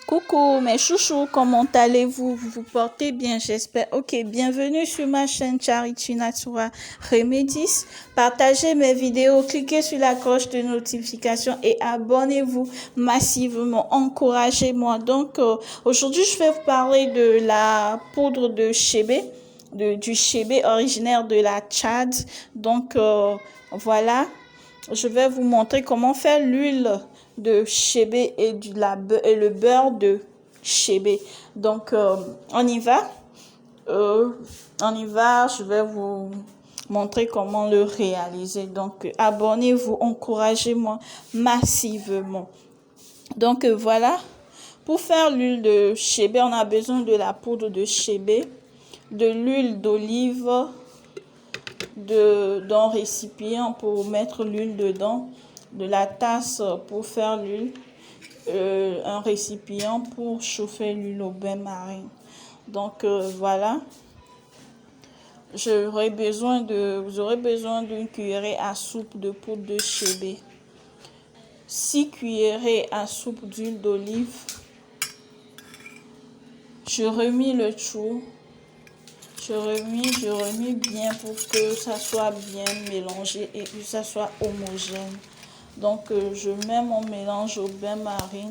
Coucou mes chouchous, comment allez-vous? Vous vous portez bien, j'espère. Ok, bienvenue sur ma chaîne Charity Natura Remedies. Partagez mes vidéos, cliquez sur la cloche de notification et abonnez-vous massivement. Encouragez-moi. Donc, aujourd'hui, je vais vous parler de la poudre de chébé, du chébé originaire de la Tchad. Donc, voilà. Je vais vous montrer comment faire l'huile de chébé et le beurre de chébé. Donc, on y va. Je vais vous montrer comment le réaliser. Donc, abonnez-vous, encouragez-moi massivement. Donc, voilà. Pour faire l'huile de chébé, on a besoin de la poudre de chébé, de l'huile d'olive, d'un récipient pour mettre l'huile dedans, de la tasse pour faire l'huile, un récipient pour chauffer l'huile au bain-marie. Donc voilà, vous aurez besoin d'une cuillerée à soupe de poudre de chébé, 6 cuillerées à soupe d'huile d'olive. Je remis le tout. Je remis bien pour que ça soit bien mélangé et que ça soit homogène. Donc, je mets mon mélange au bain-marie.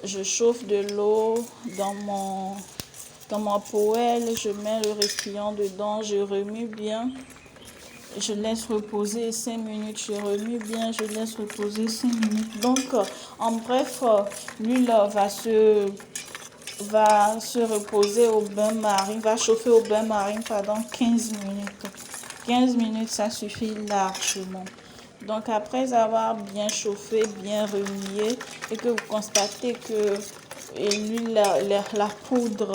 Je chauffe de l'eau dans ma poêle. Je mets le récipient dedans. Je remue bien. Je laisse reposer 5 minutes. Je remue bien. Je laisse reposer 5 minutes. Donc, en bref, l'huile va se reposer au bain-marie, va chauffer au bain-marie pendant 15 minutes. 15 minutes, ça suffit largement. Donc, après avoir bien chauffé, bien remué, et que vous constatez que la poudre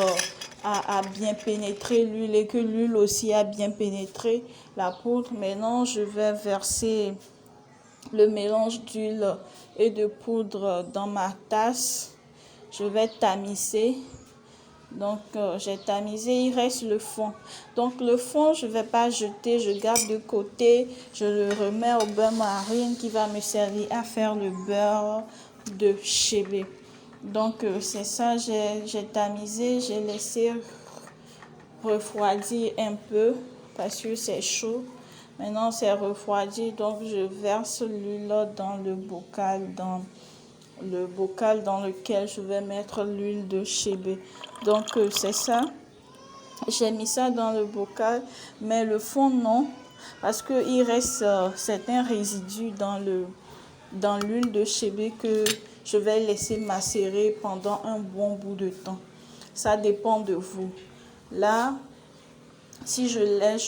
a bien pénétré l'huile et que l'huile aussi a bien pénétré la poudre, maintenant, je vais verser le mélange d'huile et de poudre dans ma tasse. Je vais tamiser. Donc, j'ai tamisé, il reste le fond. Donc, le fond, je ne vais pas jeter, je garde de côté. Je le remets au bain-marie qui va me servir à faire le beurre de chébé. Donc, c'est ça, j'ai tamisé, j'ai laissé refroidir un peu parce que c'est chaud. Maintenant, c'est refroidi, donc je verse l'huile dans le bocal, dans lequel je vais mettre l'huile de chébé. Donc, c'est ça. J'ai mis ça dans le bocal, mais le fond, non, parce qu'il reste certains résidus dans l'huile de chébé que je vais laisser macérer pendant un bon bout de temps. Ça dépend de vous. Là, si je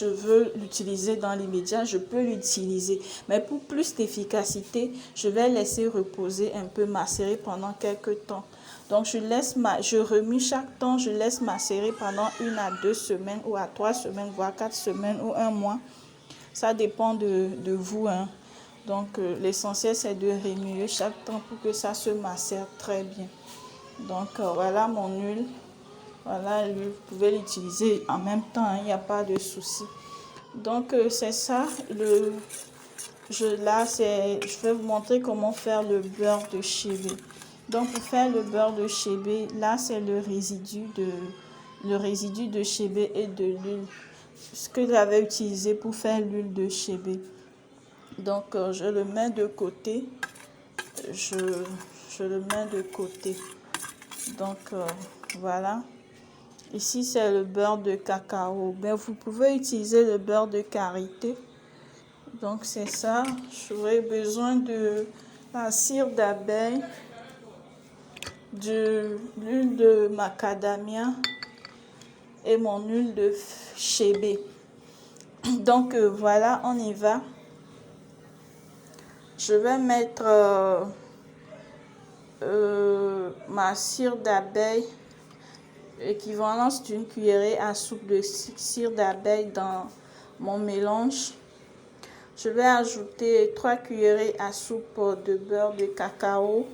veux l'utiliser dans l'immédiat, je peux l'utiliser. Mais pour plus d'efficacité, je vais laisser reposer un peu, macérer pendant quelques temps. Donc, je remue chaque temps, je laisse macérer pendant 1 à 2 semaines ou à 3 semaines, voire 4 semaines ou 1 mois. Ça dépend de vous, hein. Donc, l'essentiel, c'est de remuer chaque temps pour que ça se macère très bien. Donc, voilà mon huile. Voilà, vous pouvez l'utiliser en même temps, il n'y a pas de souci. Donc, c'est ça. Je vais vous montrer comment faire le beurre de chébé. Donc, pour faire le beurre de chébé, là, c'est le résidu de chébé et de l'huile. Ce que j'avais utilisé pour faire l'huile de chébé. Donc, je le mets de côté. Je le mets de côté. Donc, voilà. Ici, c'est le beurre de cacao. Mais vous pouvez utiliser le beurre de karité. Donc, c'est ça. J'aurai besoin de la cire d'abeille, de l'huile de macadamia et mon huile de chébé. Donc, voilà, on y va. Je vais mettre ma cire d'abeille, équivalence d'une cuillerée à soupe de cire d'abeille dans mon mélange. Je vais ajouter 3 cuillerées à soupe de beurre de cacao.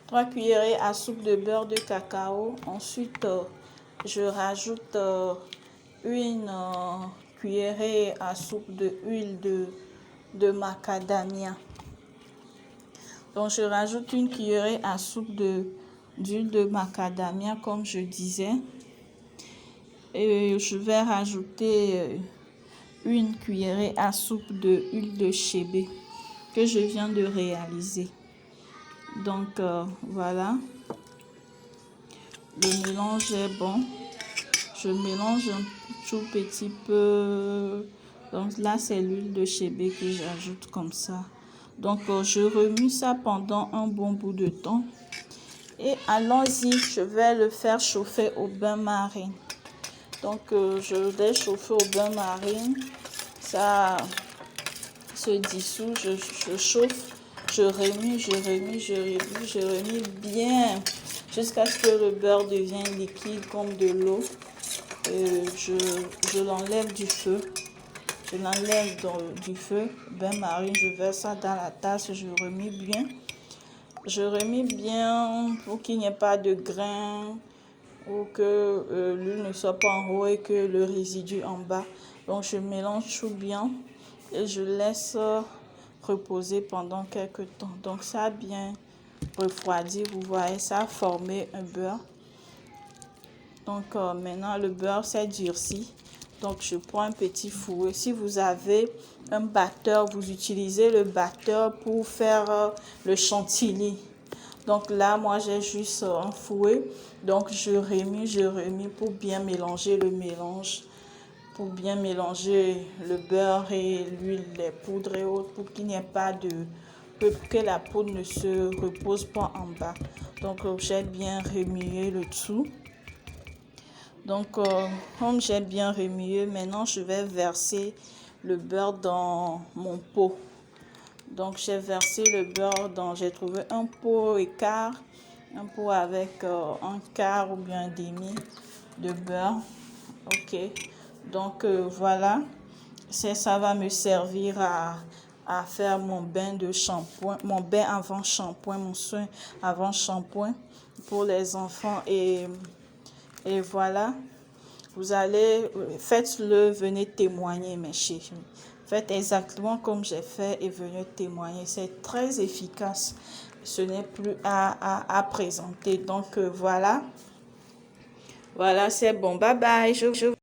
3 cuillerées à soupe de beurre de cacao. Ensuite, je rajoute une cuillerée à soupe de huile de macadamia. Donc, je rajoute une cuillerée à soupe d'huile de macadamia, comme je disais. Et je vais rajouter une cuillerée à soupe d'huile de chébé que je viens de réaliser. Donc, voilà. Le mélange est bon. Je mélange un tout petit peu. Donc là, c'est l'huile de chébé que j'ajoute comme ça. Donc, je remue ça pendant un bon bout de temps. Et allons-y, je vais le faire chauffer au bain-marie. Donc, je l'ai chauffé au bain-marie. Ça se dissout, je chauffe, je remue bien jusqu'à ce que le beurre devienne liquide comme de l'eau. Je l'enlève du feu. Je l'enlève du feu, bain-marie, je verse ça dans la tasse, je remue bien. Je remue bien pour qu'il n'y ait pas de grains ou que l'huile ne soit pas en haut et que le résidu en bas. Donc je mélange tout bien et je laisse reposer pendant quelques temps. Donc ça a bien refroidi, vous voyez, ça a formé un beurre. Donc maintenant le beurre s'est durci. Donc je prends un petit fouet. Si vous avez un batteur, vous utilisez le batteur pour faire le chantilly. Donc là, moi j'ai juste un fouet. Donc je remue pour bien mélanger le mélange. Pour bien mélanger le beurre et l'huile, les poudres et autres, pour qu'il n'y ait pas que la poudre ne se repose pas en bas. Donc j'ai bien remué le tout. Donc comme j'ai bien remué, maintenant je vais verser le beurre dans mon pot. Donc j'ai versé le beurre j'ai trouvé un pot et quart, un pot avec un quart ou bien un demi de beurre. Ok. Donc voilà, ça va me servir à faire mon bain de shampoing, mon bain avant shampoing, mon soin avant shampoing pour les enfants. Et voilà, faites-le, venez témoigner mes chéris. Faites exactement comme j'ai fait et venez témoigner. C'est très efficace. Ce n'est plus à présenter. Donc voilà, c'est bon. Bye bye.